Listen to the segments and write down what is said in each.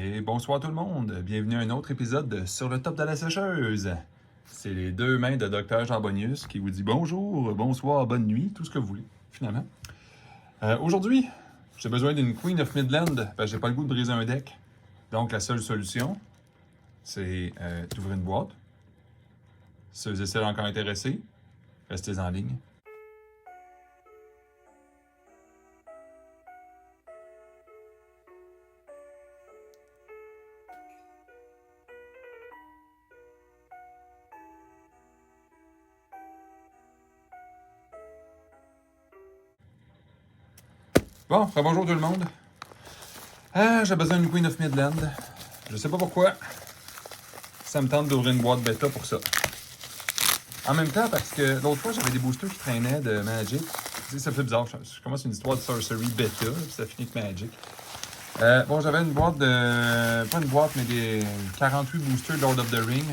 Et bonsoir tout le monde, bienvenue à un autre épisode de Sur le top de la sécheuse. C'est les deux mains de Dr. Jean Bonius qui vous dit bonjour, bonsoir, bonne nuit, tout ce que vous voulez, finalement. Aujourd'hui, j'ai besoin d'une Queen of Midland, parce que j'ai pas le goût de briser un deck. Donc la seule solution, c'est d'ouvrir une boîte. Si vous êtes encore intéressés, restez en ligne. Bon, bonjour tout le monde. J'ai besoin d'une Queen of Midland. Je sais pas pourquoi. Ça me tente d'ouvrir une boîte bêta pour ça. En même temps, parce que l'autre fois, j'avais des boosters qui traînaient de Magic. Tu sais, ça fait bizarre. Je commence une histoire de Sorcery bêta, puis ça finit avec Magic. Bon, j'avais une boîte de... Pas une boîte, mais des 48 boosters Lord of the Ring.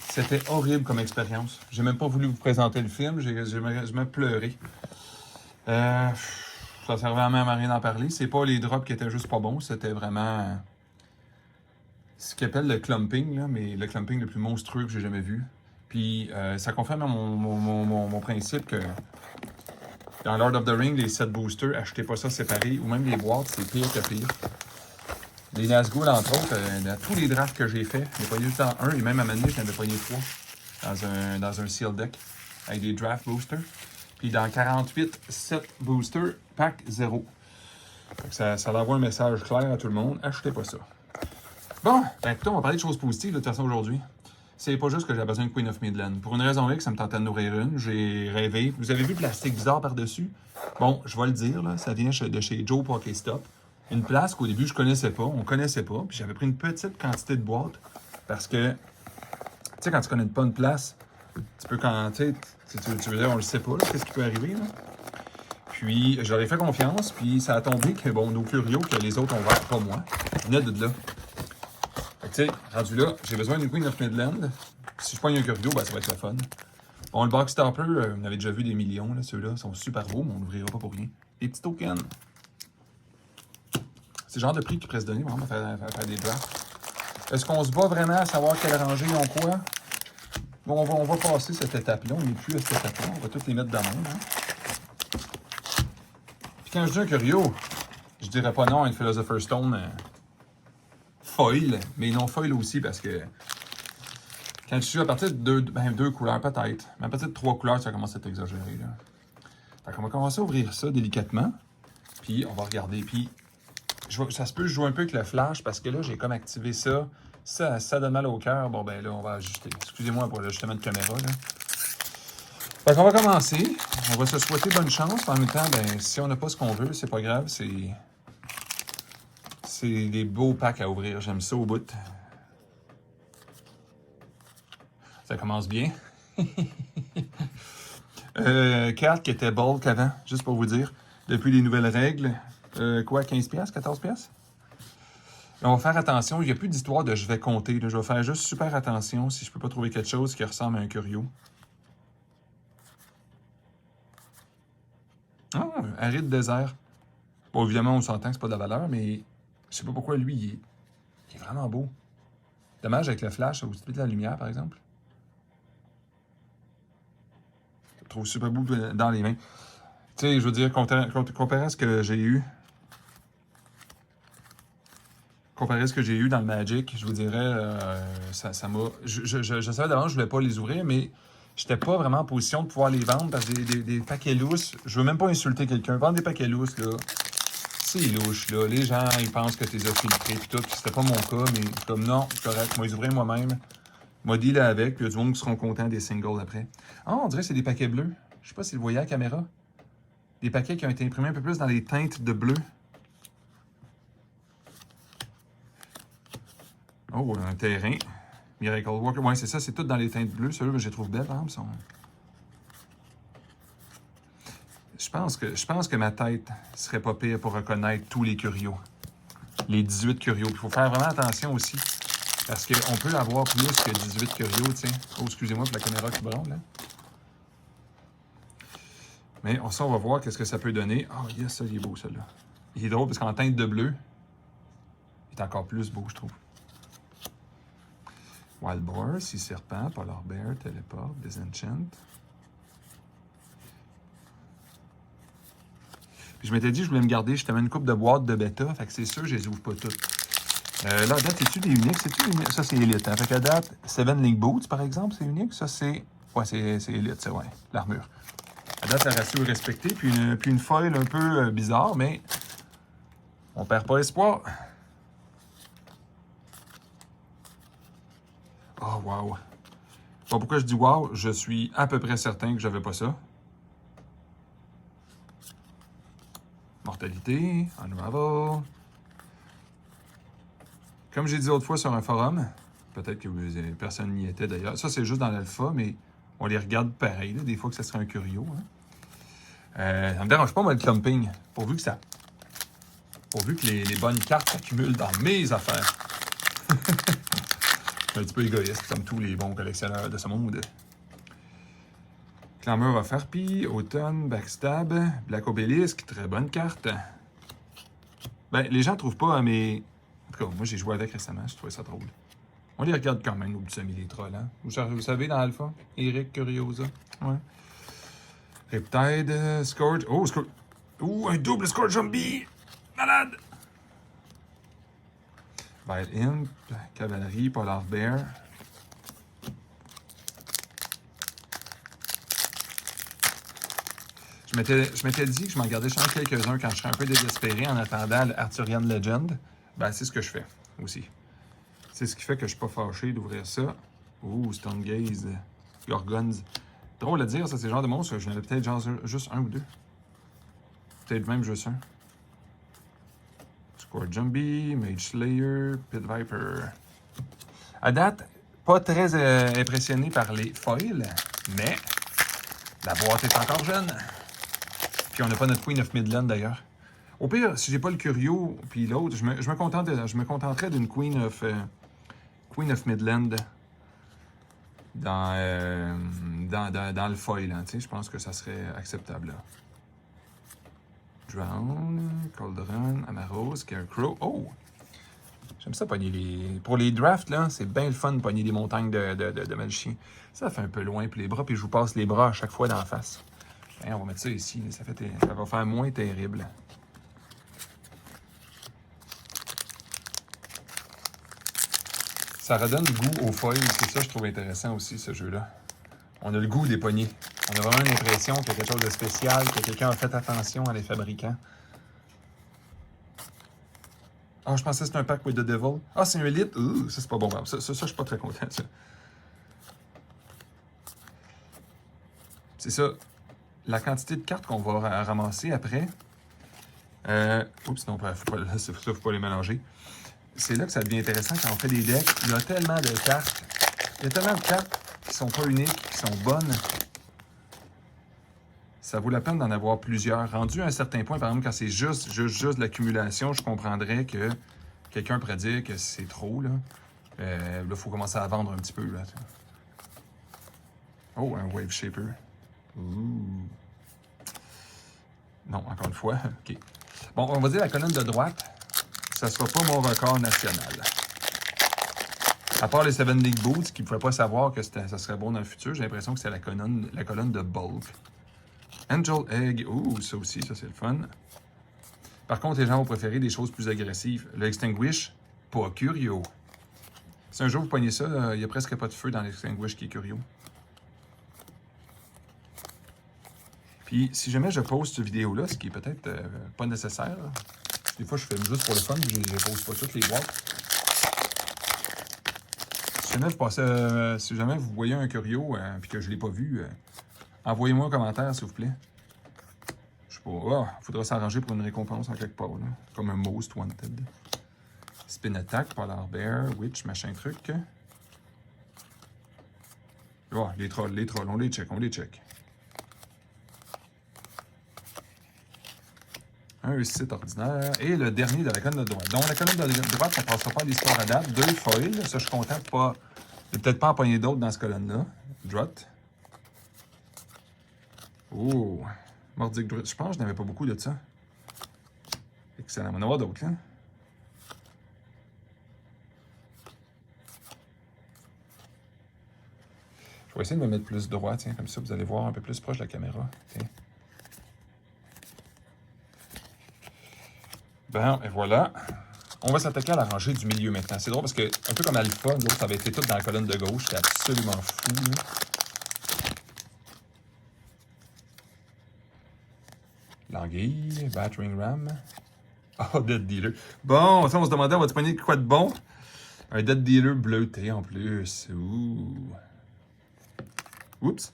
C'était horrible comme expérience. J'ai même pas voulu vous présenter le film. J'ai me pleuré. Ça servait même à rien d'en parler. C'est pas les drops qui étaient juste pas bons. C'était vraiment... ce qu'ils appellent le clumping, là, mais le clumping le plus monstrueux que j'ai jamais vu. Puis ça confirme mon principe que dans Lord of the Ring, les 7 boosters, achetez pas ça séparés, ou même les boîtes, c'est pire que pire. Les Nazgûl, entre autres, dans tous les drafts que j'ai fait, j'ai pogné juste dans un, et même à Mané, j'en avais pogné 3 dans un seal deck, avec des draft boosters. Puis dans 48, 7 boosters, pack 0. Ça envoie un message clair à tout le monde, achetez pas ça. Bon, ben écoutez, on va parler de choses positives de toute façon aujourd'hui. C'est pas juste que j'ai besoin de Queen of Midland. Pour une raison X, ça me tentait de nourrir une. J'ai rêvé. Vous avez vu le plastique bizarre par-dessus? Bon, je vais le dire, là, ça vient de chez Joe Pokéstop. Une place qu'au début, je connaissais pas, on connaissait pas. Puis j'avais pris une petite quantité de boîtes. Parce que, tu sais, quand tu connais pas une place, tu peux quand, tu veux dire, on le sait pas, qu'est-ce qui peut arriver, là. Puis, je leur ai fait confiance, puis ça a tombé que, bon, nos curios, que les autres ont ouvert, pas moi, venaient de là. Tu sais, rendu là, j'ai besoin d'une Queen of Midland. Si je pogne un curio, ben ça va être le fun. Bon, le Box Topper, on avait déjà vu des millions, là, ceux-là. Ils sont super beaux, mais on n'ouvrira pas pour rien. Les petits tokens. C'est le genre de prix qu'ils pourraient se donner, vraiment, faire des drafts. Est-ce qu'on se bat vraiment à savoir quelle rangée ils ont quoi? Bon, on va passer cette étape-là. On n'est plus à cette étape-là. On va toutes les mettre dans le monde. Hein? Puis quand je dis un curio, je dirais pas non à une Philosopher's Stone foil, mais non foil aussi parce que quand tu suis à partir de deux couleurs peut-être, mais à partir de 3 couleurs, ça commence à être exagéré. Là. Fait qu'on va commencer à ouvrir ça délicatement, puis on va regarder. Puis ça se peut jouer un peu avec le flash parce que là, j'ai comme activé ça. Ça donne mal au cœur. Bon, ben là, on va ajuster. Excusez-moi pour l'ajustement de caméra. Là. Fait qu'on va commencer. On va se souhaiter bonne chance. En même temps, ben, si on n'a pas ce qu'on veut, c'est pas grave. C'est des beaux packs à ouvrir. J'aime ça au bout. Ça commence bien. Carte qui était bulk avant, juste pour vous dire. Depuis les nouvelles règles. 15$, 14$? On va faire attention. Il n'y a plus d'histoire de je vais compter. Là. Je vais faire juste super attention si je peux pas trouver quelque chose qui ressemble à un curio. Ah, aride désert. Bon, évidemment, on s'entend que c'est pas de la valeur, mais je sais pas pourquoi lui, il est vraiment beau. Dommage avec le flash, ça vous de la lumière, par exemple. Je le trouve super beau dans les mains. Tu sais, je veux dire, comparé à ce que j'ai eu. Comparé à ce que j'ai eu dans le Magic, je vous dirais, ça m'a... Je savais d'avance que je ne voulais pas les ouvrir, mais j'étais pas vraiment en position de pouvoir les vendre parce que des paquets lousses, je veux même pas insulter quelqu'un. Vendre des paquets lousses, là, c'est louche, là. Les gens, ils pensent que tu les as filtrés et tout, puis c'était pas mon cas, mais comme non, c'est correct, moi les ouvrir moi-même. Moi deal avec, puis il y a du monde qui seront contents des singles après. Ah, on dirait que c'est des paquets bleus. Je sais pas si vous le voyez à la caméra. Des paquets qui ont été imprimés un peu plus dans les teintes de bleu. Oh, un terrain. Miracle Walker. Ouais, c'est ça, c'est tout dans les teintes bleues. Celui-là, je les trouve belles, par exemple. Je pense que ma tête serait pas pire pour reconnaître tous les curios. Les 18 curios. Il faut faire vraiment attention aussi. Parce qu'on peut avoir plus que 18 curios, tu sais. Oh, excusez-moi pour la caméra qui branle, là. Mais ça, on va voir qu'est-ce que ça peut donner. Oh, yes, ça, il est beau, celui-là. Il est drôle parce qu'en teinte de bleu, il C'est encore plus beau, je trouve. Wild Boar, Sea Serpent, Polar Bear, Teleport, Disenchant. Puis je m'étais dit que je voulais me garder justement une coupe de boîtes de bêta. Fait que c'est sûr, je les ouvre pas toutes. Là, à date, c'est-tu des uniques? C'est-tu unique? Ça, c'est Elite. Hein? Fait qu'à date, Seven Link Boots, par exemple, c'est unique. Ça, c'est... Ouais, c'est Elite, c'est ouais, l'armure. À date, le ratio est respecté. Puis une foil un peu bizarre, mais on perd pas espoir. Oh, wow. Pas pourquoi je dis wow, je suis à peu près certain que j'avais pas ça. Mortalité, Unravel. Comme j'ai dit autrefois sur un forum, peut-être que personne n'y était d'ailleurs. Ça, c'est juste dans l'alpha, mais on les regarde pareil. Là, des fois que ça serait un curio. Hein. Ça me dérange pas, moi, le clumping. Pourvu que les bonnes cartes s'accumulent dans mes affaires. Je suis un petit peu égoïste, comme tous les bons collectionneurs de ce monde. Clameur of Harpie, Automne, Backstab, Black Obelisk, très bonne carte. Ben, les gens trouvent pas, mais... En tout cas, moi, j'ai joué avec récemment, je trouvais ça drôle. On les regarde quand même, nos petits amis les trolls, hein? Vous savez, dans Alpha, Eric Curiosa. Ouais. Riptide, Scourge. Oh, Scourge. Ouh, un double Scourge Zombie! Malade! Vile Imp, Cavalerie, Polar Bear. Je m'étais dit que je m'en gardais changer quelques-uns quand je serais un peu désespéré en attendant l'Arthurian Legend. Ben, c'est ce que je fais aussi. C'est ce qui fait que je suis pas fâché d'ouvrir ça. Ouh, Stone Gaze, Gorgons. Drôle à dire, ça, c'est le genre de monstre que je n'avais peut-être genre juste un ou deux. Peut-être même juste un. Score Jumbie, Mage Slayer, Pit Viper. À date, pas très impressionné par les foils, mais la boîte est encore jeune. Puis on n'a pas notre Queen of Midland d'ailleurs. Au pire, si j'ai pas le Curio puis l'autre, je me contenterais d'une Queen of Midland dans le foil. Hein, je pense que ça serait acceptable. Là. Drown, Cauldron, Amaros, Scarecrow. Oh! J'aime ça pogner les... Pour les drafts, là, c'est bien le fun de pogner des montagnes de magiciens. Ça fait un peu loin, puis les bras, puis je vous passe les bras à chaque fois d'en face. Hein, on va mettre ça ici, ça va faire moins terrible. Ça redonne du goût aux foils, c'est ça que je trouve intéressant aussi, ce jeu-là. On a le goût des poignées. On a vraiment l'impression qu'il y a quelque chose de spécial, que quelqu'un a fait attention à les fabricants. Ah, je pensais que c'était un pack with the devil. Ah, c'est un Elite. Ça, c'est pas bon. Ça, je suis pas très content, ça. C'est ça. La quantité de cartes qu'on va ramasser après. Oups, non, faut pas les mélanger. C'est là que ça devient intéressant quand on fait des decks. Il y a tellement de cartes. Il y a tellement de cartes qui sont pas uniques, qui sont bonnes. Ça vaut la peine d'en avoir plusieurs. Rendu à un certain point, par exemple, quand c'est juste de l'accumulation, je comprendrais que quelqu'un pourrait dire que c'est trop, là. Là, il faut commencer à vendre un petit peu, là. Oh, un Wave Shaper. Ouh. Non, encore une fois. OK. Bon, on va dire la colonne de droite, ça ne sera pas mon record national. À part les Seven League Boots, qui ne pouvaient pas savoir que ça serait bon dans le futur, j'ai l'impression que c'est la colonne de Bulk. Angel Egg. Ouh, ça aussi, ça c'est le fun. Par contre, les gens vont préférer des choses plus agressives. Le Extinguish, pas Curio. Si un jour vous pognez ça, il n'y a presque pas de feu dans l'Extinguish qui est Curio. Puis, si jamais je poste cette vidéo-là, ce qui est peut-être pas nécessaire, là. Des fois je filme juste pour le fun, puis je ne pose pas toutes les boîtes. Si jamais vous voyez un Curio et que je ne l'ai pas vu, envoyez-moi un commentaire, s'il vous plaît. Je sais pas. Il faudra s'arranger pour une récompense en quelque part, là. Comme un Most Wanted. Spin Attack, Polar Bear, Witch, machin truc. Les trolls, on les check. Un site ordinaire. Et le dernier de la colonne de droite. Donc, la colonne de droite, ça ne passera pas à l'histoire à date. 2 foils. Ça, je suis content de pas... Je vais peut-être pas empoigner d'autres dans cette colonne-là. Drot. Oh. Mordic Drot. Je pense que je n'avais pas beaucoup de ça. Excellent. On va en avoir d'autres, là. Je vais essayer de me mettre plus droit, tiens, comme ça, vous allez voir un peu plus proche de la caméra. Tiens. Bon, et voilà. On va s'attaquer à la rangée du milieu maintenant. C'est drôle parce que, un peu comme Alpha, nous autres, ça avait été tout dans la colonne de gauche. C'était absolument fou, là. L'anguille, Battering Ram. Oh, Dead Dealer. Bon, ça, on se demandait, on va te pogner quoi de bon? Un Dead Dealer bleuté en plus. Ouh. Oups.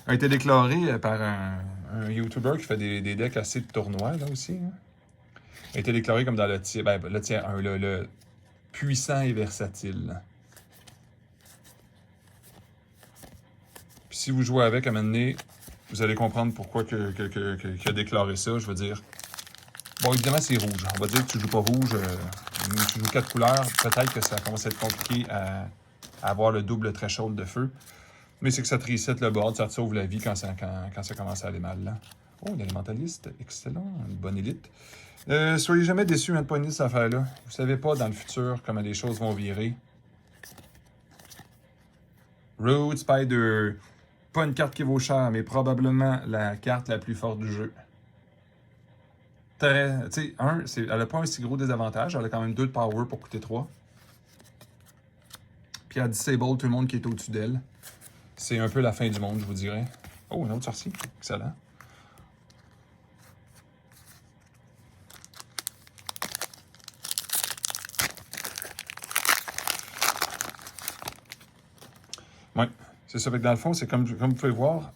A été déclaré par un YouTuber qui fait des decks assez de tournois, là aussi. Hein. A été déclaré comme dans le tiers, le tiers 1, le puissant et versatile. Puis si vous jouez avec à un moment donné, vous allez comprendre pourquoi qu'il a déclaré ça. Je veux dire, bon, évidemment, c'est rouge. On va dire que tu joues pas rouge, tu joues 4 couleurs. Peut-être que ça commence à être compliqué à avoir le double threshold de feu. Mais c'est que ça te reset le board, ça te sauve la vie quand ça commence à aller mal. Là. Oh, l'élémentaliste, excellent, une bonne élite. Soyez jamais déçus de pogner cette affaire-là. Vous savez pas dans le futur comment les choses vont virer. Road Spider. Pas une carte qui vaut cher, mais probablement la carte la plus forte du jeu. Tu sais, elle n'a pas un si gros désavantage. Elle a quand même 2 de power pour coûter 3. Puis elle disable tout le monde qui est au-dessus d'elle. C'est un peu la fin du monde, je vous dirais. Oh, une autre sortie. Excellent. Oui, c'est ça. Fait que dans le fond, c'est comme vous pouvez voir,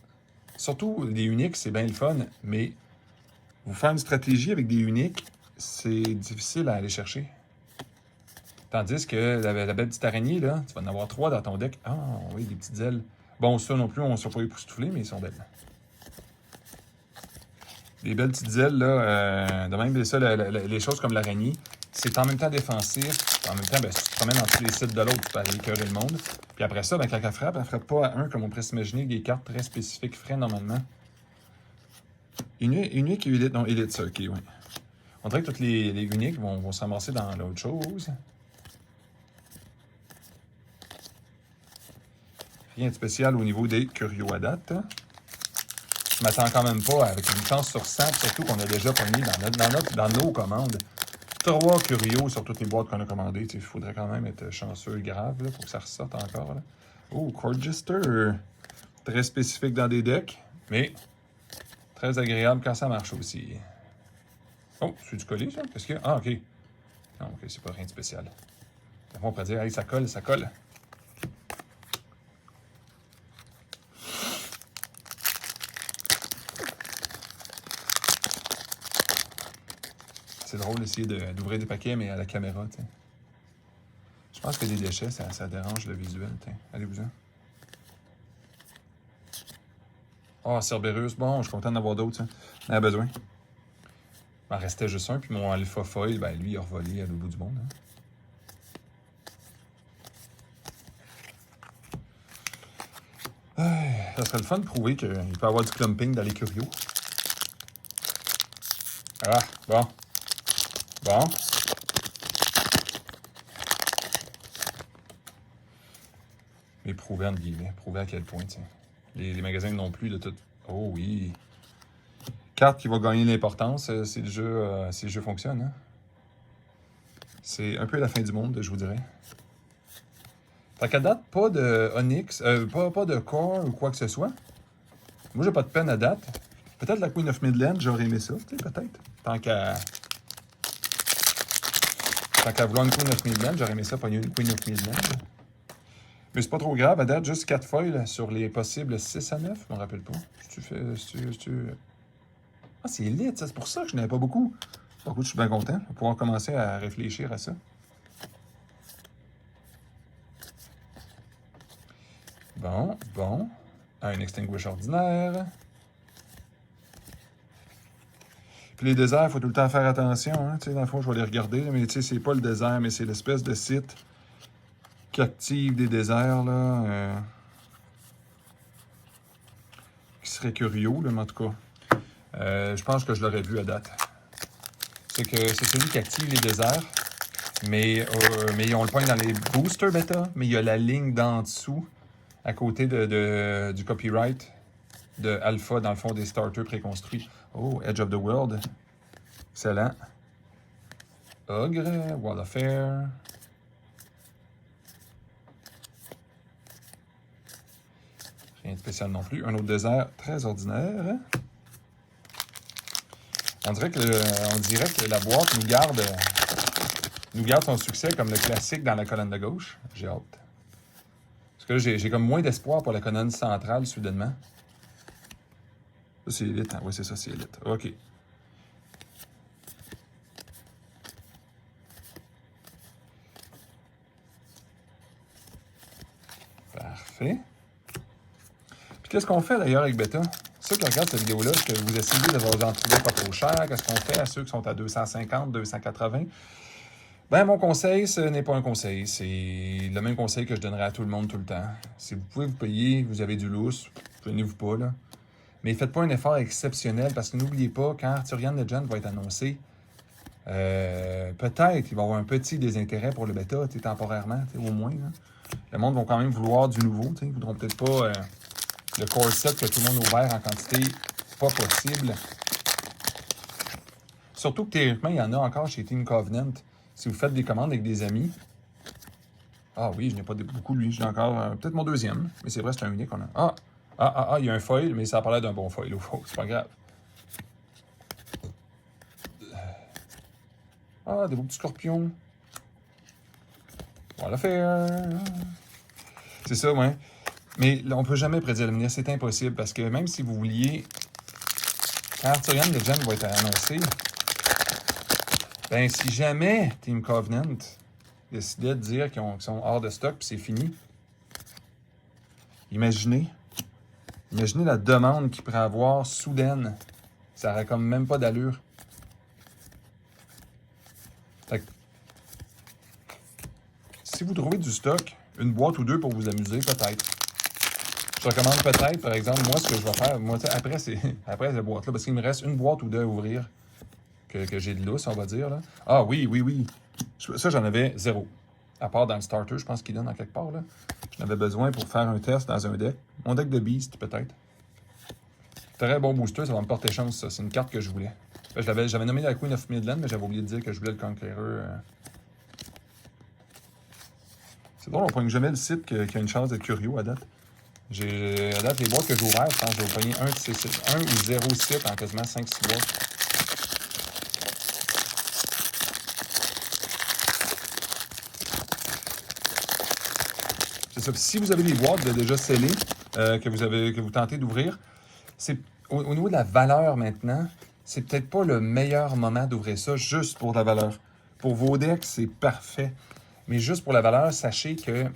surtout les uniques, c'est bien le fun, mais vous faire une stratégie avec des uniques, c'est difficile à aller chercher. Tandis que la belle petite araignée, là, tu vas en avoir 3 dans ton deck. Ah, oui, des petites ailes. Bon, ça non plus, on ne sera pas époustouflés, mais ils sont belles. Les belles petites ailes, là, de même, ça, les choses comme l'araignée, c'est en même temps défensif. En même temps, ben, si tu te promènes dans tous les sites de l'autre, tu peux aller écœurer le monde. Puis après ça, ben, quand elle frappe pas à 1, comme on pourrait s'imaginer, des cartes très spécifiques feraient normalement. Unique et élite. Non, élite, ça, ok, oui. On dirait que toutes les uniques vont s'amasser dans l'autre chose. Rien de spécial au niveau des curios à date. Je m'attends quand même pas avec une chance sur 100, surtout qu'on a déjà pogné dans nos commandes. 3 curios sur toutes les boîtes qu'on a commandées. Il faudrait quand même être chanceux grave là, pour que ça ressorte encore. Là. Oh, Courtjester. Très spécifique dans des decks, mais très agréable quand ça marche aussi. Oh, c'est du collé, ça? Qu'est-ce qu'il y a? Ah, OK. Non, OK, c'est pas rien de spécial. On pourrait dire, hey, ça colle, ça colle. C'est drôle d'essayer d'ouvrir des paquets, mais à la caméra, t'sais. Je pense que les déchets, ça dérange le visuel, t'sais. Allez-vous-en. Oh, Cerberus. Bon, je suis content d'avoir d'autres, ça. On a besoin. Il m'en restait juste un, puis mon Alpha Foil, ben lui, il a revolé à l'autre bout du monde. Hein. Ça serait le fun de prouver qu'il peut y avoir du clumping dans les curios. Ah, bon. Bon. Mais prouver, entre guillemets. Prouver à quel point, tiens. Les magasins non plus de tout. Oh oui. Carte qui va gagner l'importance si le jeu fonctionne. Hein? C'est un peu la fin du monde, je vous dirais. Fait qu'à date, pas de Onyx, pas de Core ou quoi que ce soit. Moi, j'ai pas de peine à date. Peut-être la Queen of Midland, j'aurais aimé ça, peut-être. Tant qu'à vouloir une Queen of Midland, j'aurais aimé ça pogner une Queen of Midland. Mais c'est pas trop grave, à date, juste 4 foils sur les possibles 6 à 9, je me rappelle pas. Ah, c'est élite, ça, c'est pour ça que je n'avais pas beaucoup. Par contre, je suis bien content de pouvoir commencer à réfléchir à ça. Bon. Un extinguish ordinaire. Puis les déserts, il faut tout le temps faire attention. Hein? Dans le fond, je vais les regarder, mais c'est pas le désert, mais c'est l'espèce de site qui active des déserts, là. Qui serait curieux, là, mais en tout cas. Je pense que je l'aurais vu à date. C'est que c'est celui qui active les déserts, mais ils ont le point dans les boosters bêta, mais il y a la ligne d'en dessous à côté du copyright de Alpha, dans le fond, des starters préconstruits. Oh, Edge of the World. Excellent. Ogre, Wall of Fair. Rien de spécial non plus. Un autre désert très ordinaire. On dirait que la boîte nous garde son succès comme le classique dans la colonne de gauche. J'ai hâte. Parce que là, j'ai comme moins d'espoir pour la colonne centrale, soudainement. Ça, c'est élite. Hein? Oui, c'est ça, c'est élite. OK. Parfait. Puis qu'est-ce qu'on fait d'ailleurs avec Beta? Ceux qui regardent cette vidéo-là, est-ce que vous essayez de vous en trouver pas trop cher? Qu'est-ce qu'on fait à ceux qui sont à 250, 280? Ben, mon conseil, ce n'est pas un conseil. C'est le même conseil que je donnerais à tout le monde tout le temps. Si vous pouvez vous payer, vous avez du lousse, prenez-vous pas, là. Mais faites pas un effort exceptionnel parce que n'oubliez pas, quand Arthurian Legend va être annoncé, peut-être il va y avoir un petit désintérêt pour le bêta, temporairement, au moins. Là. Le monde va quand même vouloir du nouveau. Ils ne voudront peut-être pas le core set que tout le monde a ouvert en quantité pas possible. Surtout que théoriquement, il y en a encore chez Team Covenant. Si vous faites des commandes avec des amis. Ah oui, je n'ai pas beaucoup, lui. J'ai encore peut-être mon deuxième. Mais c'est vrai, c'est un unique. On a... il y a un foil, mais ça a parlé d'un bon foil. C'est pas grave. Ah, des beaux petits scorpions. On va le faire. C'est ça, ouais. Mais là, on ne peut jamais prédire l'avenir. C'est impossible parce que même si vous vouliez... Quand Arthurian Legend va être annoncé, ben si jamais Team Covenant décidait de dire qu'ils sont hors de stock puis c'est fini, imaginez la demande qu'il pourrait avoir soudaine. Ça n'aurait comme même pas d'allure. Fait que, si vous trouvez du stock, une boîte ou deux pour vous amuser, peut-être. Je recommande peut-être, par exemple, moi, ce que je vais faire, moi, après cette boîte-là, parce qu'il me reste une boîte ou deux à ouvrir que j'ai de lousse, on va dire. Là. Ah oui. Ça, j'en avais zéro. À part dans le starter, je pense qu'il donne en quelque part. Là. J'en avais besoin pour faire un test dans un deck. Mon deck de Beast, peut-être. Très bon booster, ça va me porter chance, ça. C'est une carte que je voulais. J'avais nommé la Queen of Midland, mais j'avais oublié de dire que je voulais le Conqueror. C'est drôle, on ne pogne jamais le site qui a une chance d'être curieux à date. À date, les boîtes que j'ai ouvertes, je pense que je vais pogner un ou 0 sites en quasiment 5-6 boîtes. C'est ça. Si vous avez des boîtes déjà scellées que vous tentez d'ouvrir, c'est au niveau de la valeur maintenant, c'est peut-être pas le meilleur moment d'ouvrir ça juste pour la valeur. Pour vos decks, c'est parfait. Mais juste pour la valeur, sachez que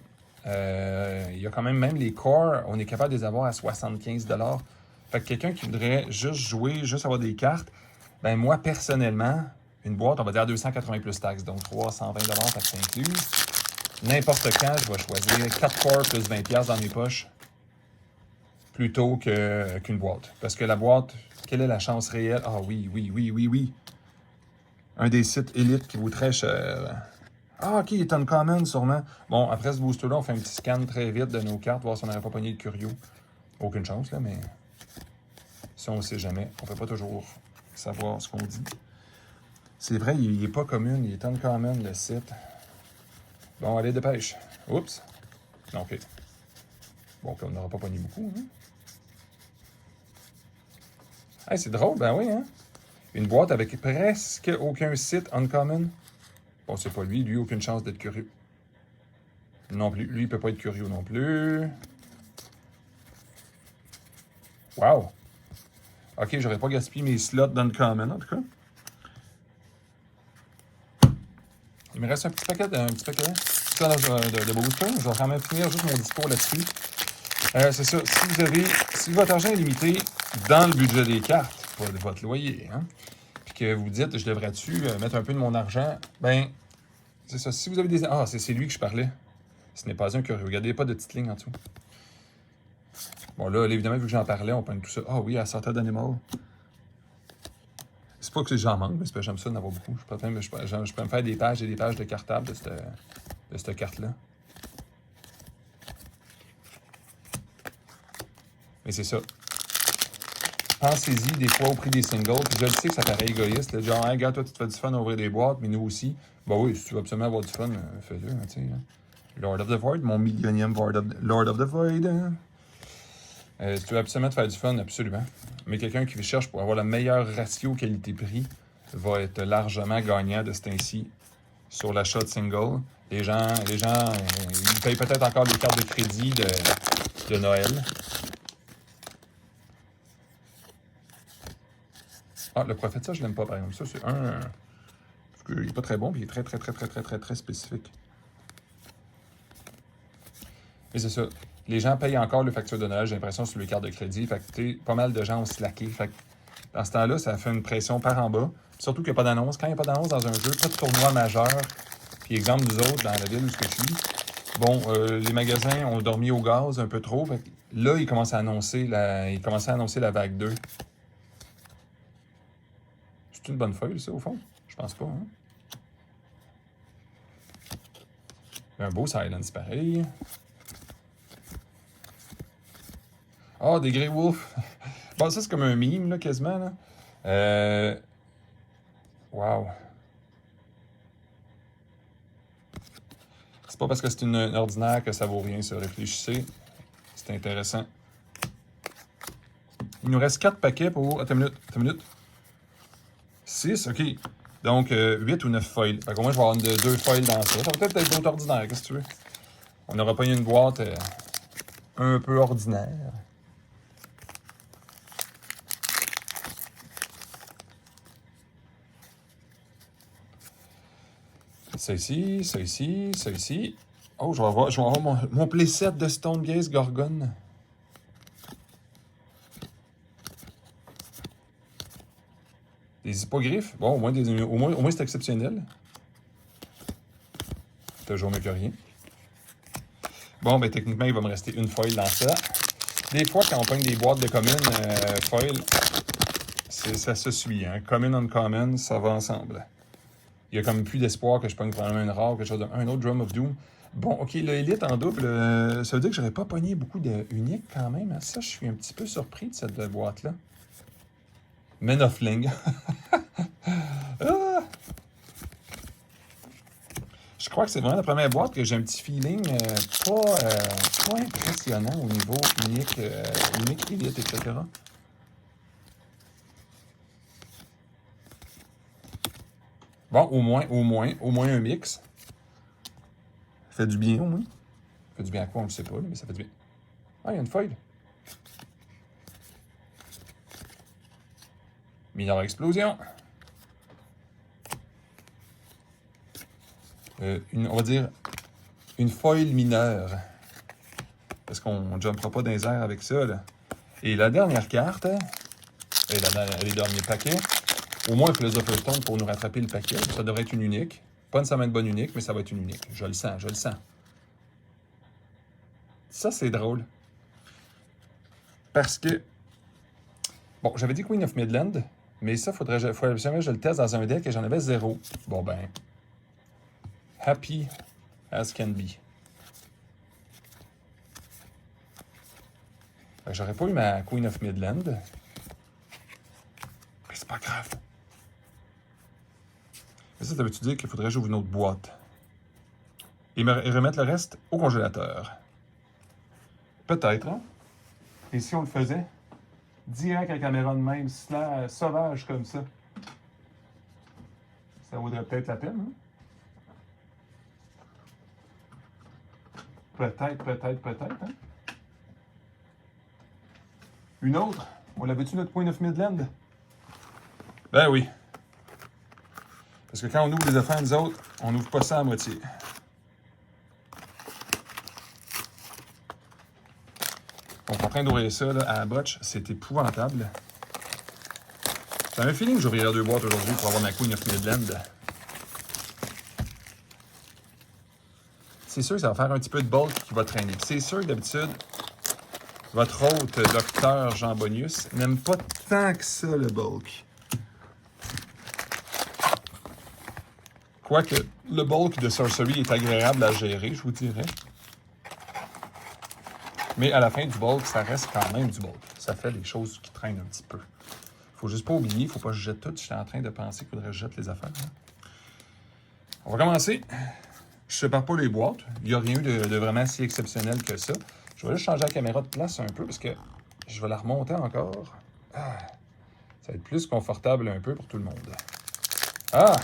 il y a quand même les cores, on est capable de les avoir à 75 $. Fait que quelqu'un qui voudrait juste jouer, juste avoir des cartes, ben moi, personnellement, une boîte, on va dire 280 plus taxes, donc 320 $, taxes incluses. N'importe quand, je vais choisir 4 cores plus 20 $ dans mes poches plutôt qu'une boîte. Parce que la boîte, quelle est la chance réelle? Ah oui. Un des sites élites qui vaut très cher. Ah, OK, il est uncommon, sûrement. Bon, après ce booster-là, on fait un petit scan très vite de nos cartes, voir si on n'aurait pas pogné le curio. Aucune chance, là, mais ça, on ne sait jamais. On ne peut pas toujours savoir ce qu'on dit. C'est vrai, il n'est pas commun, il est uncommon, le site. Bon, allez, dépêche. Oups. OK. Bon, on n'aura pas pogné beaucoup, hein? Hey, c'est drôle, ben oui, hein? Une boîte avec presque aucun site uncommon. Bon, c'est pas lui. Lui, aucune chance d'être curieux. Non plus. Lui, il peut pas être curieux non plus. Wow! OK, j'aurais pas gaspillé mes slots d'uncommon, en tout cas. Il me reste un petit paquet de boosters. Je vais quand même finir juste mon discours là-dessus. C'est ça. Si votre argent est limité dans le budget des cartes, pas de votre loyer, hein, puis que vous dites, je devrais-tu mettre un peu de mon argent, ben, c'est ça. Si vous avez des... Ah, c'est lui que je parlais. Ce n'est pas un curieux. Regardez, il n'y a pas de petite ligne en dessous. Bon, là, évidemment, vu que j'en parlais, on prend tout ça. Ah oui, à sortir d'animal. C'est pas que j'en manque, mais c'est parce que j'aime ça d'en avoir beaucoup. Je peux me faire des pages et des pages de cartables de cette carte-là. Mais c'est ça. Pensez-y des fois au prix des singles. Puis je le sais que ça paraît égoïste. Là, genre, hey, gars, toi, tu te fais du fun à ouvrir des boîtes, mais nous aussi. Bah oui, si tu veux absolument avoir du fun, fais-le, hein, tu sais. Hein. Lord of the Void, mon millionième Lord of the Void. Hein. Si tu veux absolument te faire du fun, absolument. Mais quelqu'un qui cherche pour avoir le meilleur ratio qualité-prix va être largement gagnant de ce temps-ci sur l'achat de single. Les gens ils payent peut-être encore des cartes de crédit de Noël. Ah, le prophète, ça, je l'aime pas, par exemple. Ça, c'est un... Parce qu'il n'est pas très bon, puis il est très spécifique. Mais c'est ça. Les gens payent encore le facture de Noël, j'ai l'impression, sur les cartes de crédit. Fait que, pas mal de gens ont slacké. Fait que, dans ce temps-là, ça fait une pression par en bas. Puis surtout qu'il n'y a pas d'annonce. Quand il n'y a pas d'annonce dans un jeu, pas de tournoi majeur. Puis, exemple, nous autres, dans la ville où je suis, bon, les magasins ont dormi au gaz un peu trop. Fait que, là, ils commencent à annoncer la vague 2. C'est une bonne feuille, ça, au fond? Je pense pas, hein? Un beau silence, pareil. Ah, des Grey Wolf. Bon, ça, c'est comme un meme, là, quasiment, là. Wow. C'est pas parce que c'est une ordinaire que ça vaut rien, ça. Réfléchissez. C'est intéressant. Il nous reste 4 paquets pour... Attends une minute. 6, OK. Donc, 8 ou 9 foils. Fait qu'au moins, je vais avoir 2 foils dans ça. Ça va peut-être être d'autres ordinaire, qu'est-ce que tu veux? On aura pas eu une boîte un peu ordinaire. Ça ici, ça ici, ça ici. Oh, je vais avoir mon playset de Stonegaze Gorgon. Des hippogriffes. Bon, au moins c'est exceptionnel. Toujours mieux que rien. Bon, ben techniquement, il va me rester une foil dans ça. Des fois, quand on pogne des boîtes de commune foil, ça se suit. Hein? Common on common, ça va ensemble. Il y a comme plus d'espoir que je pogne probablement une rare, quelque chose de... Un autre Drum of Doom. Bon, OK, le Elite en double, ça veut dire que j'aurais pas pogné beaucoup de uniques quand même. Hein? Ça, je suis un petit peu surpris de cette boîte-là. Men of Ling. Ah! Je crois que c'est vraiment la première boîte que j'ai un petit feeling pas impressionnant au niveau unique, Elite, etc. Bon, au moins un mix. Ça fait du bien, au moins. Ça fait du bien à quoi, on ne le sait pas, mais ça fait du bien. Ah, il y a une feuille. Mineur Explosion. On va dire une foil mineure. Parce qu'on ne jumpera pas dans les airs avec ça, là. Et la dernière carte, et les derniers paquets, au moins Philosopher's Stone pour nous rattraper le paquet. Ça devrait être une unique. Pas nécessairement une bonne unique, mais ça va être une unique. Je le sens. Ça, c'est drôle. Parce que... Bon, j'avais dit Queen of Midland, mais ça, faudrait jamais que je le teste dans un deck et j'en avais 0. Bon, ben... Happy as can be. Fait que j'aurais pas eu ma Queen of Midland. Mais c'est pas grave. Mais ça veut-tu dire qu'il faudrait que j'ouvre une autre boîte? Et remettre le reste au congélateur. Peut-être, hein? Et si on le faisait? Direct à la caméra de même, sauvage comme ça. Ça vaudrait peut-être la peine, hein? Peut-être, hein? Une autre? On l'avait-tu notre Queen of Midland? Ben oui. Parce que quand on ouvre les affaires, nous autres, on n'ouvre pas ça à moitié. Donc, en train d'ouvrir ça là, à la botche, c'est épouvantable. J'avais un feeling que j'ouvrirais 2 boîtes aujourd'hui pour avoir ma Queen of Midland. C'est sûr que ça va faire un petit peu de bulk qui va traîner. C'est sûr que d'habitude, votre hôte, docteur Jean Bonius, n'aime pas tant que ça le bulk. Quoique le bulk de Sorcery est agréable à gérer, je vous dirais. Mais à la fin du bulk, ça reste quand même du bulk. Ça fait des choses qui traînent un petit peu. Faut juste pas oublier, faut pas que je jette tout. J'étais en train de penser qu'il faudrait que je jette les affaires. Hein. On va commencer. Je sépare pas les boîtes. Il n'y a rien de vraiment si exceptionnel que ça. Je vais juste changer la caméra de place un peu parce que je vais la remonter encore. Ah, ça va être plus confortable un peu pour tout le monde. Ah!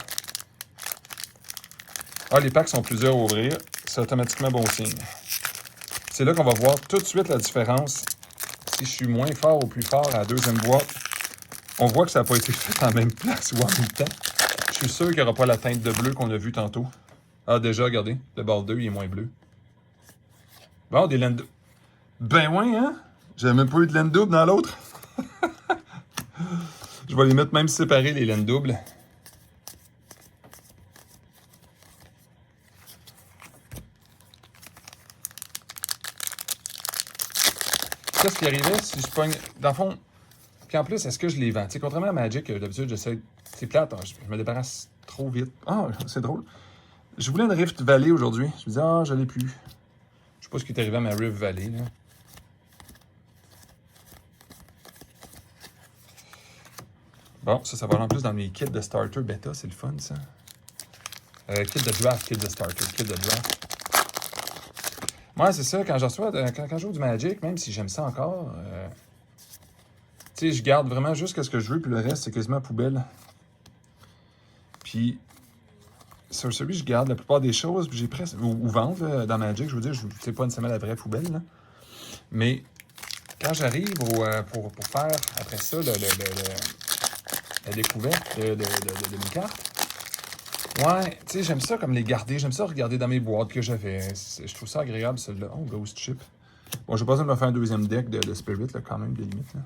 Ah, les packs sont plusieurs à ouvrir. C'est automatiquement bon signe. C'est là qu'on va voir tout de suite la différence. Si je suis moins fort ou plus fort à la deuxième boîte, on voit que ça n'a pas été fait en même place ou en même temps. Je suis sûr qu'il n'y aura pas la teinte de bleu qu'on a vu tantôt. Ah, déjà, regardez, le bord 2, il est moins bleu. Bon, des laines doubles. Ben ouais, hein? J'avais même pas eu de laine double dans l'autre. Je vais les mettre même séparés, les laines doubles. Qu'est-ce qui arrivait si je pogne... Dans le fond, puis en plus, est-ce que je les vends? Tu sais, contrairement à Magic, d'habitude, j'essaie... C'est plate, hein, je me débarrasse trop vite. Ah, c'est drôle. Je voulais une Rift Valley aujourd'hui. Je me disais, ah, je l'ai plus. Je sais pas ce qui est arrivé à ma Rift Valley, là. Bon, ça va en plus dans mes kits de starter bêta, c'est le fun, ça. Kit de draft, kit de starter, kit de draft. Moi, c'est ça, quand je reçois, quand je joue du Magic, même si j'aime ça encore, tu sais, je garde vraiment juste ce que je veux, puis le reste, c'est quasiment poubelle. Puis, sur celui, je garde la plupart des choses, puis j'ai presque... Ou vendre, là, dans Magic, je veux dire, c'est pas nécessairement la vraie poubelle, là. Mais, quand j'arrive pour faire, après ça, la découverte de mes cartes, ouais, tu sais, j'aime ça comme les garder. J'aime ça regarder dans mes boîtes que j'avais. Je trouve ça agréable, celle-là. Oh, Ghost Chip. Bon, j'ai pas besoin de me faire un deuxième deck de Spirit, là, quand même, de limite, là.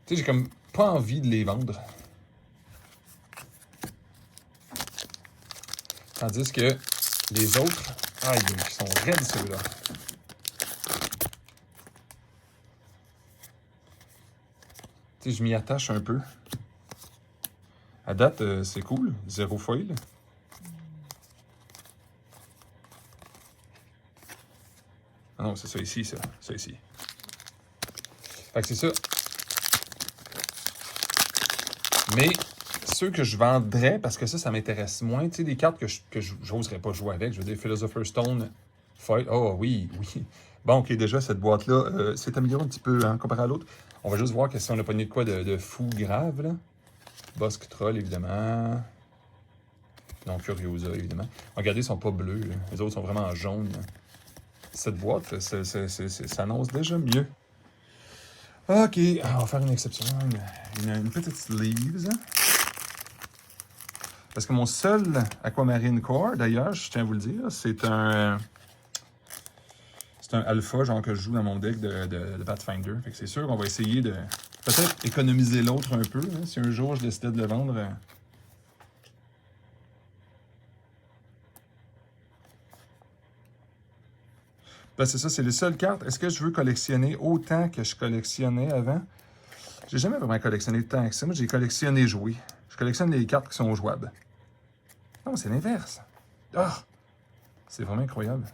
Tu sais, j'ai comme pas envie de les vendre. Tandis que les autres, aïe, ils sont raides, ceux-là. Tu sais, je m'y attache un peu. À date, c'est cool. 0 foil. Ah non, c'est ça ici, ça. Ça ici. Fait que c'est ça. Mais ceux que je vendrais, parce que ça m'intéresse moins, tu sais, des cartes que j'oserais pas jouer avec. Je veux dire, Philosopher's Stone, Foil. Oh oui, oui. Bon, ok, déjà, cette boîte-là, c'est amélioré un petit peu, hein, comparé à l'autre. On va juste voir que si on a pogné de quoi de fou grave, là. Bosque Troll, évidemment. Non, Curiosa, évidemment. Regardez, ils sont pas bleus. Là. Les autres sont vraiment jaunes. Là. Cette boîte, ça annonce déjà mieux. OK, on va faire une exception. Une petite sleeves. Parce que mon seul Aquamarine Core, d'ailleurs, je tiens à vous le dire, c'est un alpha, genre que je joue dans mon deck de Pathfinder. Fait que c'est sûr qu'on va essayer de peut-être économiser l'autre un peu. Hein, si un jour je décidais de le vendre. Ben c'est ça, c'est les seules cartes. Est-ce que je veux collectionner autant que je collectionnais avant? J'ai jamais vraiment collectionné tant que ça. Moi, j'ai collectionné jouer. Je collectionne les cartes qui sont jouables. Non, c'est l'inverse. Ah! C'est vraiment incroyable.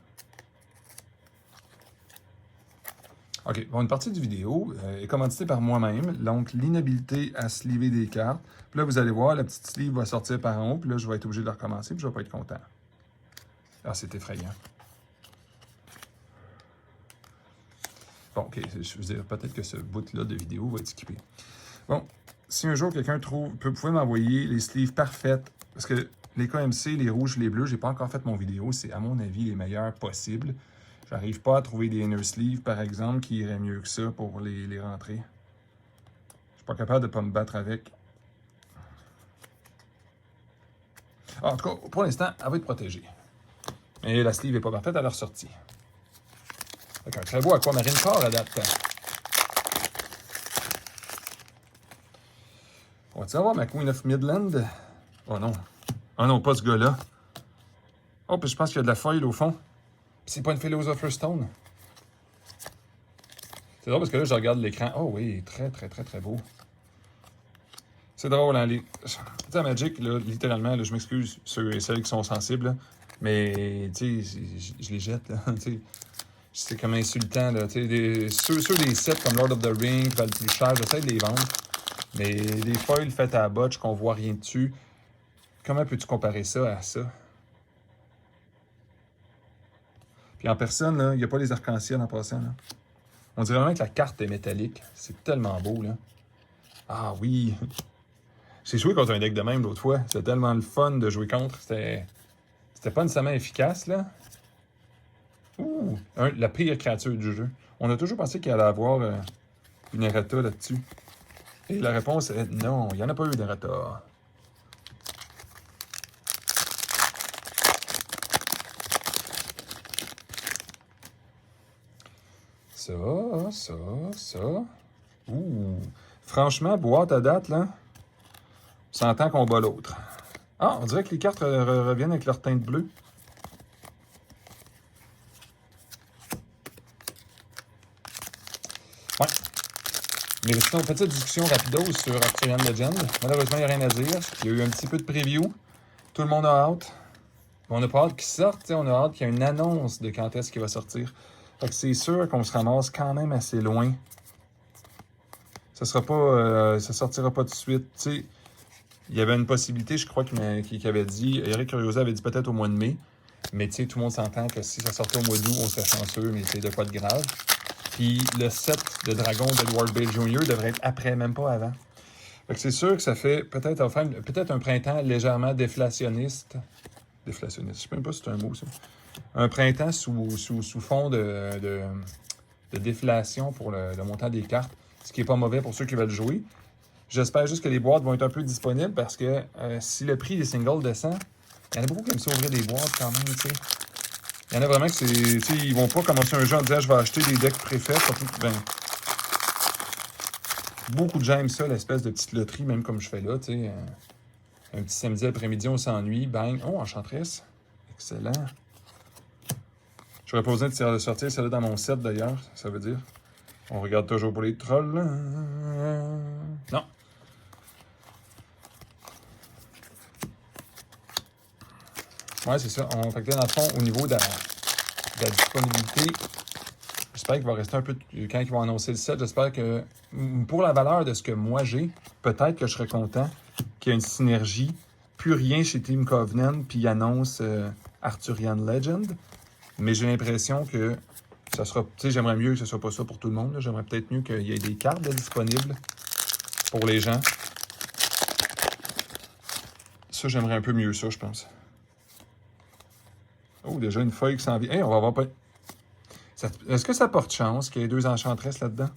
OK, bon, une partie du vidéo est commanditée par moi-même. Donc, l'inhabilité à sleever des cartes. Puis là, vous allez voir, la petite sleeve va sortir par en haut. Puis là, je vais être obligé de la recommencer. Puis je vais pas être content. Ah, c'est effrayant. Bon, OK, je veux dire, peut-être que ce bout-là de vidéo va être skippé. Bon, si un jour quelqu'un trouve, vous pouvez m'envoyer les sleeves parfaites, parce que les KMC, les rouges, les bleus, j'ai pas encore fait mon vidéo, c'est à mon avis les meilleurs possibles. J'arrive pas à trouver des inner sleeves, par exemple, qui iraient mieux que ça pour les rentrer. Je suis pas capable de pas me battre avec. Ah, en tout cas, pour l'instant, elle va être protégée. Mais la sleeve n'est pas parfaite à leur sortie. Avec un très beau Aquamarine Core à date. On va-tu avoir ma Queen of Midland? Oh non. Oh non, pas ce gars-là. Oh, puis je pense qu'il y a de la foil au fond. Puis c'est pas une Philosopher's Stone. C'est drôle parce que là, je regarde l'écran. Oh oui, très, très, très, très beau. C'est drôle, hein? Tu sais, à Magic, là, littéralement, là, je m'excuse ceux et celles qui sont sensibles, là, mais, tu sais, je les jette, là, tu sais. C'est comme insultant, là. Ceux des sets comme Lord of the Rings qui valent plus cher, j'essaie de les vendre. Mais les foils faites à la botche qu'on voit rien dessus, comment peux-tu comparer ça à ça? Puis en personne, là, il n'y a pas les arcs-en-ciel en passant. Là. On dirait vraiment que la carte est métallique. C'est tellement beau, là. Ah oui! J'ai joué contre un deck de même l'autre fois. C'était tellement le fun de jouer contre. C'était pas nécessairement efficace, là. Ouh! La pire créature du jeu. On a toujours pensé qu'il allait avoir une errata là-dessus. Et la réponse est non, il n'y en a pas eu d'errata. Ça. Ouh! Franchement, boîte à date, là, on s'entend qu'on bat l'autre. Ah, on dirait que les cartes reviennent avec leur teinte bleue. Ouais. Mais sinon, petite discussion rapido sur Arthurian Legend. Malheureusement, il n'y a rien à dire. Il y a eu un petit peu de preview. Tout le monde a hâte. On n'a pas hâte qu'il sorte. On a hâte qu'il y ait une annonce de quand est-ce qu'il va sortir. Fait que c'est sûr qu'on se ramasse quand même assez loin. Ça sortira pas tout de suite. T'sais, il y avait une possibilité, je crois, qu'il avait dit, Eric Curiosa avait dit peut-être au mois de mai. Mais tu sais, tout le monde s'entend que si ça sortait au mois d'août, on serait chanceux, mais c'est de quoi de grave. Puis le set de Dragon d'Edward Bale Jr. devrait être après, même pas avant. Fait que c'est sûr que ça fait peut-être un printemps légèrement déflationniste. Déflationniste, je sais même pas si c'est un mot, ça. Un printemps sous fond de déflation pour le montant des cartes, ce qui est pas mauvais pour ceux qui veulent jouer. J'espère juste que les boîtes vont être un peu disponibles parce que si le prix des singles descend, il y en a beaucoup qui aiment ça ouvrir des boîtes quand même, tu sais. Il y en a vraiment que c'est. Tu sais, ils vont pas commencer un jeu en disant je vais acheter des decks préfets, surtout que, ben. Beaucoup de gens aiment ça, l'espèce de petite loterie, même comme je fais là, tu sais. Un petit samedi après-midi, on s'ennuie, bang. Oh, enchanteresse. Excellent. J'aurais pas besoin de sortir celle-là dans mon set d'ailleurs, ça veut dire. On regarde toujours pour les trolls. Non. Ouais, c'est ça. Fait que là, dans le fond, au niveau de la disponibilité, j'espère qu'il va rester un peu. Quand ils vont annoncer le set, j'espère que pour la valeur de ce que moi j'ai, peut-être que je serais content qu'il y ait une synergie. Plus rien chez Team Covenant, puis ils annoncent Arthurian Legend. Mais j'ai l'impression que ça sera. Tu sais, j'aimerais mieux que ce soit pas ça pour tout le monde. J'aimerais peut-être mieux qu'il y ait des cartes disponibles pour les gens. Ça, j'aimerais un peu mieux ça, je pense. Oh, déjà une feuille qui s'en vient. Hey, on va avoir pas. Est-ce que ça porte chance qu'il y ait 2 enchanteresses là-dedans?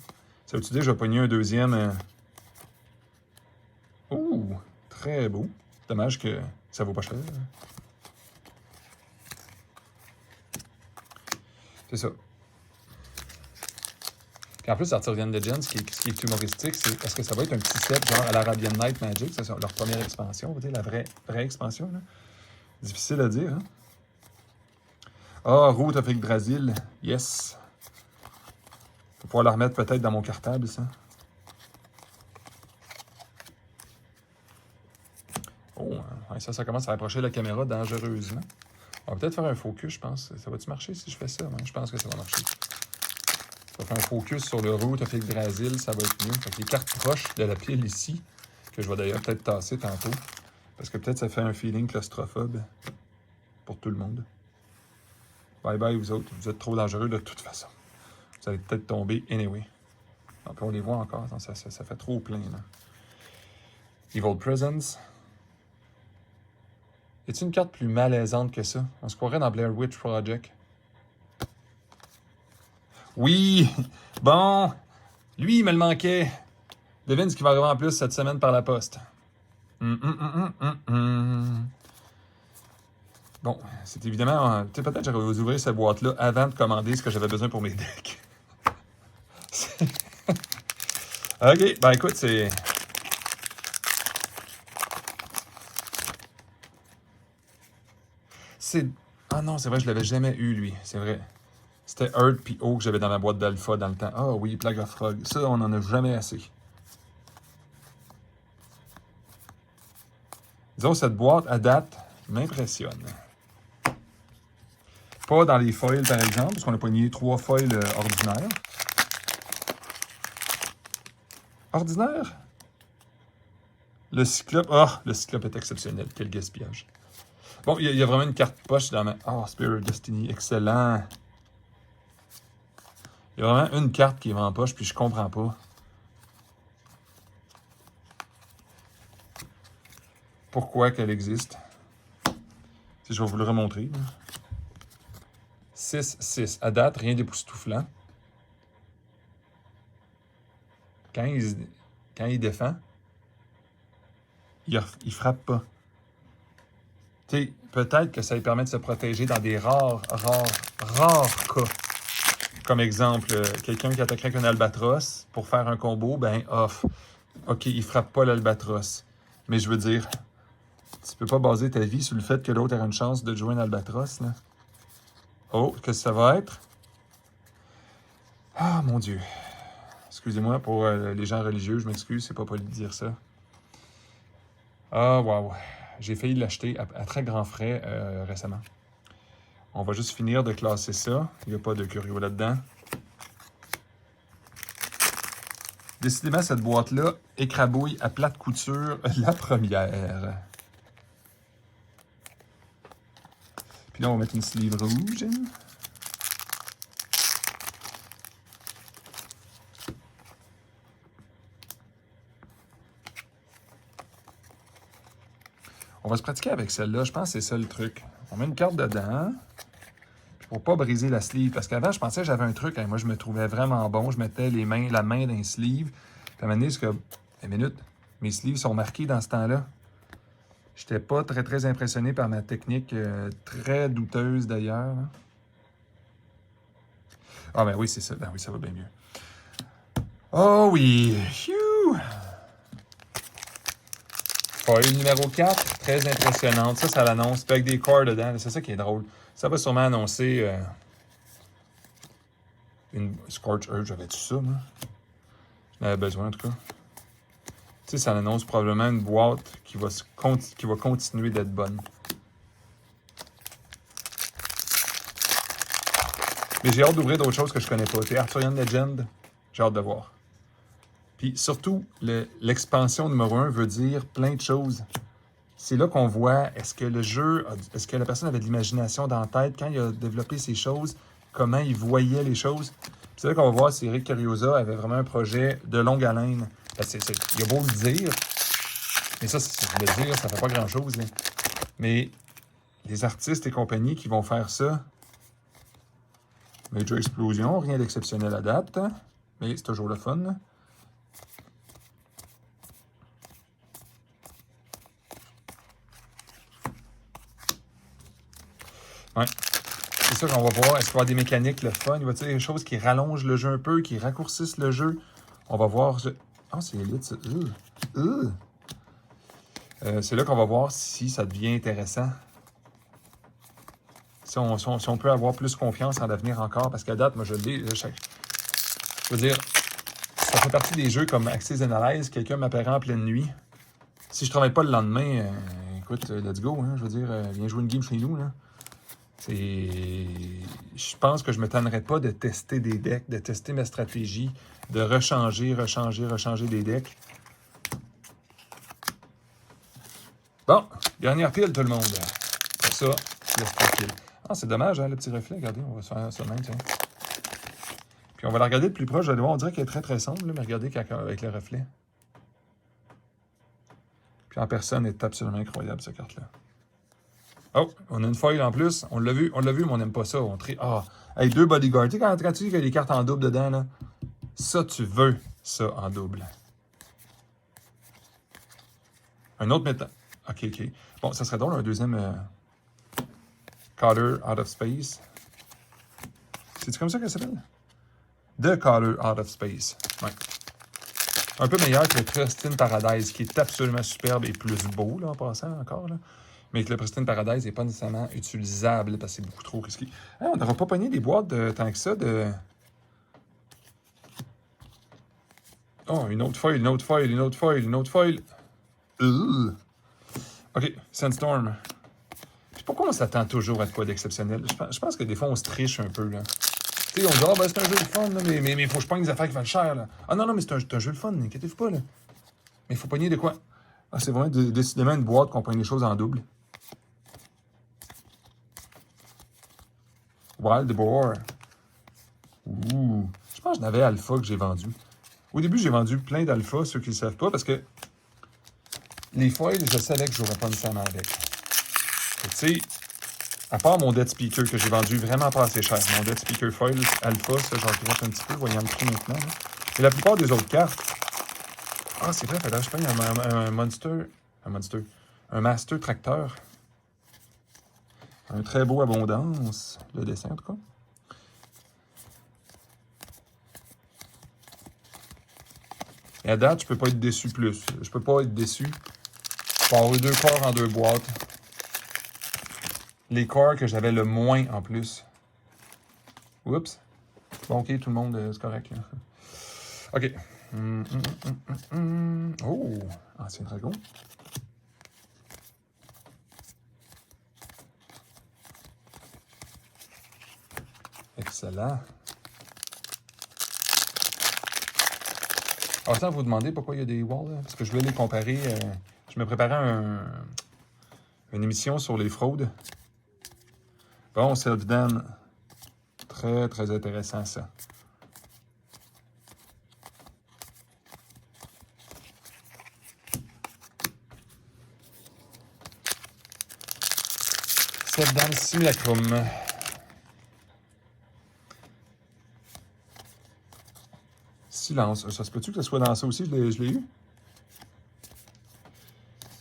Ça veut-tu dire que je vais pogner un deuxième? Ouh, très beau. Dommage que ça vaut pas cher. C'est ça. Puis en plus, Arthurian Legends, ce qui est humoristique, c'est est-ce que ça va être un petit set genre à l'Arabian Night Magic? C'est leur première expansion, vous savez, la vraie expansion. Là. Difficile à dire, hein? Ah, Route avec Brésil. Yes. Faut pouvoir la remettre peut-être dans mon cartable, ça. Oh, ouais, ça commence à approcher la caméra dangereusement. On va peut-être faire un focus, je pense. Ça va-tu marcher si je fais ça? Ouais, je pense que ça va marcher. On va faire un focus sur le Route avec Brésil, ça va être mieux. Fait que les cartes proches de la pile ici, que je vais d'ailleurs peut-être tasser tantôt, parce que peut-être ça fait un feeling claustrophobe pour tout le monde. Bye bye, vous autres. Vous êtes trop dangereux de toute façon. Vous allez peut-être tomber anyway. Donc, on les voit encore. Attends, ça fait trop plein, là. Evil Presence. Y a-t-il une carte plus malaisante que ça? On se croirait dans Blair Witch Project. Oui! Bon! Lui, il me le manquait. Devine ce qui va arriver en plus cette semaine par la poste. Bon, c'est évidemment... Tu sais, peut-être que j'aurais dû ouvrir cette boîte-là avant de commander ce que j'avais besoin pour mes decks. OK, ben écoute, c'est... Ah non, c'est vrai, je l'avais jamais eu, lui. C'est vrai. C'était Earth puis O que j'avais dans ma boîte d'alpha dans le temps. Ah oui, Plague of Frog. Ça, on n'en a jamais assez. Disons, cette boîte, à date, m'impressionne. Pas dans les foils, par exemple, parce qu'on a pogné 3 foils ordinaires. Ordinaire? Le Cyclope. Ah, le Cyclope est exceptionnel. Quel gaspillage. Bon, il y a vraiment une carte poche dans ma... Ah, Spirit Destiny, excellent. Il y a vraiment une carte qui est en poche, puis je comprends pas. Pourquoi qu'elle existe. Si je vais vous le remontrer. 6-6. À date, rien d'époustouflant. Quand il défend, il frappe pas. Tu sais, peut-être que ça lui permet de se protéger dans des rares cas. Comme exemple, quelqu'un qui attaquerait avec un albatros pour faire un combo, ben off. OK, il frappe pas l'albatros. Mais je veux dire, tu peux pas baser ta vie sur le fait que l'autre a une chance de jouer un albatros, là. Oh, qu'est-ce que ça va être? Ah, mon Dieu. Excusez-moi pour les gens religieux, je m'excuse, c'est pas poli de dire ça. Ah, wow. J'ai failli l'acheter à très grands frais récemment. On va juste finir de classer ça. Il n'y a pas de curio là-dedans. Décidément, cette boîte-là écrabouille à plate couture la première. Puis là, on va mettre une sleeve rouge. On va se pratiquer avec celle-là. Je pense que c'est ça le truc. On met une carte dedans. Pour pas briser la sleeve. Parce qu'avant, je pensais que j'avais un truc. Moi, je me trouvais vraiment bon. Je mettais la main dans les sleeves. Puis à un moment donné, c'est que... Une minute. Mes sleeves sont marqués dans ce temps-là. J'étais pas très impressionné par ma technique. Très douteuse, d'ailleurs. Ah, ben oui, c'est ça. Ben oui, ça va bien mieux. Oh oui! Phew! Foil numéro 4. Très impressionnante. Ça l'annonce. Avec des corps dedans. C'est ça qui est drôle. Ça va sûrement annoncer une Scorch Earth. J'avais-tu ça, moi? J'en avais besoin, en tout cas. Tu sais, ça annonce probablement une boîte qui va continuer d'être bonne. Mais j'ai hâte d'ouvrir d'autres choses que je connais pas. Tu sais, Arthurian Legend, j'ai hâte de voir. Puis surtout, l'expansion numéro 1 veut dire plein de choses. C'est là qu'on voit, est-ce que la personne avait de l'imagination dans la tête quand il a développé ces choses, comment il voyait les choses. C'est là qu'on va voir si Eric Curiosa avait vraiment un projet de longue haleine. Il a beau le dire, mais ça, le dire, ça fait pas grand-chose. Là. Mais les artistes et compagnies qui vont faire ça, Major Explosion, rien d'exceptionnel à date, hein? Mais c'est toujours le fun. Là. Ouais. C'est ça qu'on va voir. Est-ce qu'il va y avoir des mécaniques, le fun? Il va y avoir des choses qui rallongent le jeu un peu, qui raccourcissent le jeu. On va voir... Ah, c'est élite, ça. C'est là qu'on va voir si ça devient intéressant. Si on peut avoir plus confiance en l'avenir encore. Parce qu'à date, moi, je l'ai... Je veux dire, ça fait partie des jeux comme Axis Analyze. Quelqu'un m'appellerait en pleine nuit. Si je travaille pas le lendemain, écoute, let's go. Hein, je veux dire, viens jouer une game chez nous, là. Je pense que je ne me tannerais pas de tester des decks, de tester ma stratégie, de rechanger des decks. Bon, dernière pile, tout le monde. Pour ça, le pile. Ah, c'est dommage, hein, le petit reflet. Regardez, on va se faire ça même, tiens. Puis on va la regarder de plus proche. On dirait qu'elle est très sombre, là, mais regardez avec le reflet. Puis en personne, elle est absolument incroyable, cette carte-là. Oh, on a une foil en plus. On l'a vu, mais on n'aime pas ça. Hey, 2 bodyguards. Tu sais, quand tu dis qu'il y a des cartes en double dedans, là, ça, tu veux ça en double. Un autre métal. OK. Bon, ça serait donc un deuxième Color Out of Space. C'est-tu comme ça qu'elle s'appelle? The Color Out of Space. Ouais. Un peu meilleur que le Pristine Paradise, qui est absolument superbe et plus beau, là, en passant encore, là. Mais que le Pristine Paradise n'est pas nécessairement utilisable parce que c'est beaucoup trop risqué. Hey, on n'aura pas pogné des boîtes tant que ça de... Oh, une autre foil. OK, Sandstorm. Pourquoi on s'attend toujours à de quoi d'exceptionnel? Je pense que des fois, on se triche un peu, là. Tu sais, on dit, ah, ben, c'est un jeu de fun, là, mais il faut que je pogne des affaires qui valent cher, là. Ah non, non, mais c'est un jeu de fun, inquiétez-vous pas, là. Mais il faut pogner de quoi? Ah, c'est vraiment décidément une boîte qu'on pogne les choses en double. Wild Boar. Ouh. Je pense que j'en avais alpha que j'ai vendu. Au début, j'ai vendu plein d'alpha, ceux qui ne le savent pas, parce que les foils, je savais que je n'aurais pas nécessairement avec. Tu sais, à part mon Dead Speaker que j'ai vendu vraiment pas assez cher, mon Dead Speaker Foil Alpha, ça, j'en regrette un petit peu, voyant le prix maintenant. Là. Et la plupart des autres cartes. Ah, c'est vrai, fallait que je paye un Master Tracteur. Un très beau Abondance, le dessin en tout cas. Et à date, je peux pas être déçu plus. Je peux pas être déçu. Pour avoir eu 2 corps en 2 boîtes. Les corps que j'avais le moins en plus. Oups. Bon, ok, tout le monde, c'est correct. Là. Ok. Oh, Ancien Dragon. Excellent. Alors, ça, vous demandez pourquoi il y a des walls, là? Parce que je voulais les comparer. Je me préparais une émission sur les fraudes. Bon, Self-Dan. Très, très intéressant, ça. Self-Dan Simulacrum. Silence. Ça se peut-tu que ce soit dans ça aussi? Je l'ai eu?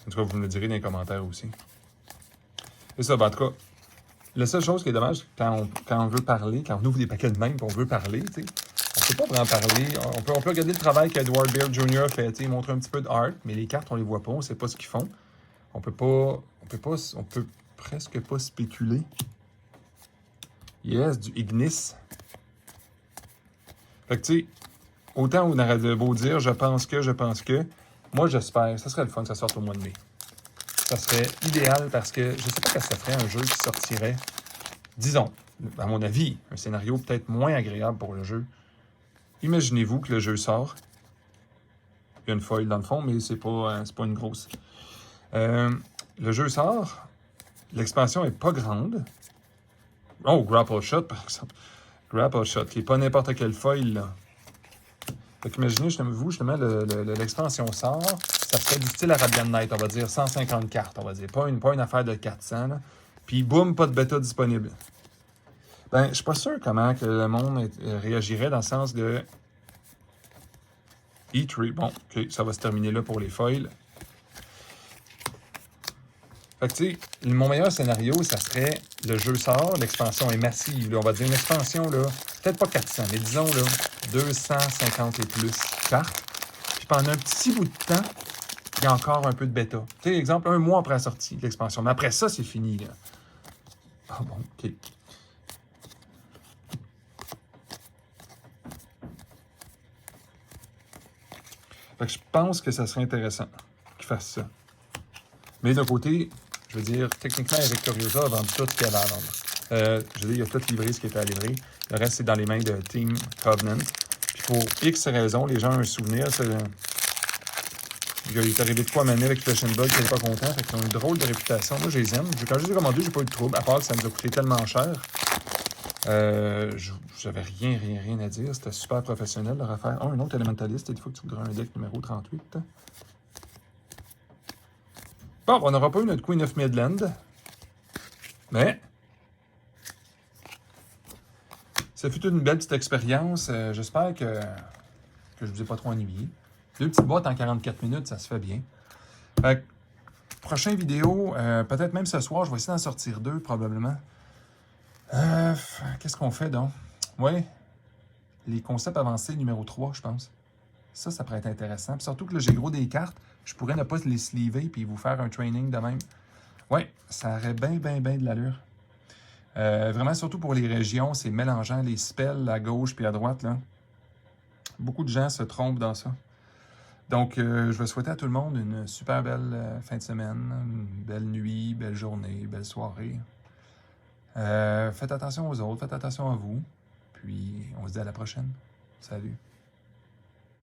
En tout cas, vous me le direz dans les commentaires aussi. C'est ça, ben, en tout cas, la seule chose qui est dommage, quand on veut parler, quand on ouvre des paquets de même et on veut parler, tu sais, on peut pas vraiment parler. On peut regarder le travail qu'Edward Beard Jr. a fait, il montre un petit peu de art, mais les cartes, on les voit pas, on sait pas ce qu'ils font. On peut presque pas spéculer. Yes, du Ignis. Fait que tu sais, autant on aurait de beau dire, je pense que, moi j'espère, ça serait le fun que ça sorte au mois de mai. Ça serait idéal parce que je sais pas qu'est-ce que ça ferait un jeu qui sortirait, disons, à mon avis, un scénario peut-être moins agréable pour le jeu. Imaginez-vous que le jeu sort. Il y a une foil dans le fond, mais c'est pas une grosse. Le jeu sort. L'expansion est pas grande. Oh, Grapple Shot, par exemple. Grapple Shot, qui n'est pas n'importe quelle foil, là. Fait qu'imaginez, justement, l'expansion sort. Ça serait du style Arabian Night, on va dire 150 cartes, on va dire. Pas une affaire de 400, là. Puis boum, pas de bêta disponible. Ben, je suis pas sûr comment que le monde réagirait dans le sens de E3. Bon, ok, ça va se terminer là pour les foils. Fait que tu sais, mon meilleur scénario, ça serait le jeu sort, l'expansion est massive. Là, on va dire une expansion, là, peut-être pas 400, mais disons là, 250 et plus cartes. Puis pendant un petit bout de temps, il y a encore un peu de bêta. Tu sais, exemple, 1 mois après la sortie de l'expansion. Mais après ça, c'est fini. Là. Ah bon, ok. Fait que je pense que ça serait intéressant qu'ils fassent ça. Mais d'un côté, je veux dire, techniquement, Eric Curiosa a vendu tout ce qu'il y avait à vendre. Je veux dire, il a tout livré ce qui était à livrer. Le reste, c'est dans les mains de Team Covenant. Puis pour X raisons, les gens ont un souvenir. Il est arrivé de quoi à mener avec Flesh and Blood qui n'est pas content. Fait qu'ils ont une drôle de réputation. Moi, je les aime. Quand je les ai commandés, j'ai pas eu de trouble. À part que ça nous a coûté tellement cher. J'avais rien à dire. C'était super professionnel leur affaire. Oh, un autre élémentaliste. Il faut que tu voudrais un deck numéro 38. Bon, on n'aura pas eu notre Queen of Midland. Mais ça fut une belle petite expérience. J'espère que je ne vous ai pas trop ennuyé. 2 petites boîtes en 44 minutes, ça se fait bien. Fait que, prochaine vidéo, peut-être même ce soir, je vais essayer d'en sortir 2 probablement. Qu'est-ce qu'on fait donc? Oui, les concepts avancés numéro 3, je pense. Ça pourrait être intéressant. Puis surtout que là, j'ai gros des cartes. Je pourrais ne pas les sleever puis vous faire un training de même. Oui, ça aurait bien de l'allure. Vraiment, surtout pour les régions, c'est mélangeant les spells à gauche puis à droite. Là. Beaucoup de gens se trompent dans ça. Donc, je vais souhaiter à tout le monde une super belle fin de semaine, une belle nuit, belle journée, belle soirée. Faites attention aux autres, faites attention à vous. Puis, on se dit à la prochaine. Salut.